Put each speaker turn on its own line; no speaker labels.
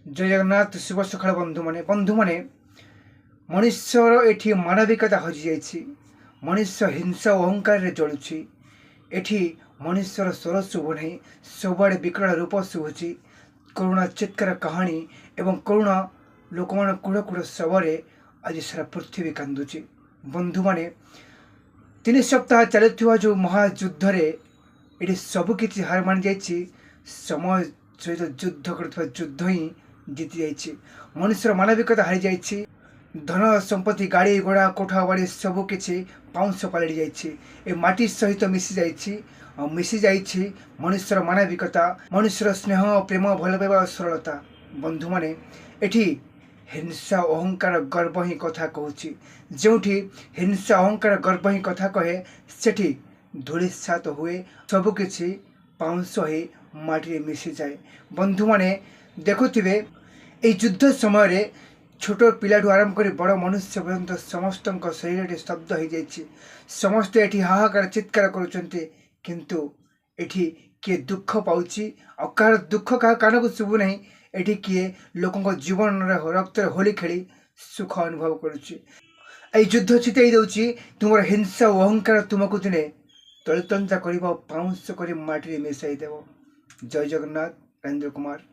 जय जगन्नाथ। शुभ सकाळ बंधु माने मनुष्यर एठी मानविकता हजि जाइछि। मनुष्य हिंसा और अहंकार रे जलुछि। एठी मनुष्यर स्वर शुभ नहीं, सबुआड़े विकराल रूप शुभुछि। करुणा चित्कार कहानी एवं करुणा लोक मान कूड़ कूड़ शवरे आज सारा पृथ्वी कांदुछि। बंधु माने 3 सप्ताह चलुवा जो महायुद्ध रे ये सबकि हार मान जाइछि। समय सहित युद्ध कर युद्ध ही जीति जाइछि। मनुष्यर मानविकता हारी जाइछि। धन संपत्ति गाड़ी घोड़ा कोठा बाड़ी सबकि पाउंस पलटि जाइछि। ए माटी सहित मिसी जाइछि और मिसी जाइछि मनुष्यर मानविकता, मनुष्यर स्नेह प्रेम भल पाइबा सरलता। बंधु माने एठी हिंसा अहंकार गर्व ही कथा कहूँ। जोठी हिंसा अहंकार गर्व ही कथा कहे सेठी धूलिसात हुए, सबकि पाउंस ही माटी मिसी जाए। बंधु माने देखुथिबे ए युद्ध समय छोट पिलाठू आरंभ कर बड़ मनुष्य पर्यंत समस्त शरीर स्तब्ध हो जाइए। समस्ते एठी हाहाकार चित्कार करुचंती, किंतु एठी किए दुख पाउची और दुख क्या कान को शुभु नहीं। एठी किए लोकों जीवन रक्त होली खेली सुख अनुभव करुच्ची। युद्ध चिताई दउची तुम हिंसा और अहंकार तुमको दिने तलतंजा कर पाउंस कर माटी मिसाई देव। जय जगन्नाथ। राजेंद्र कुमार।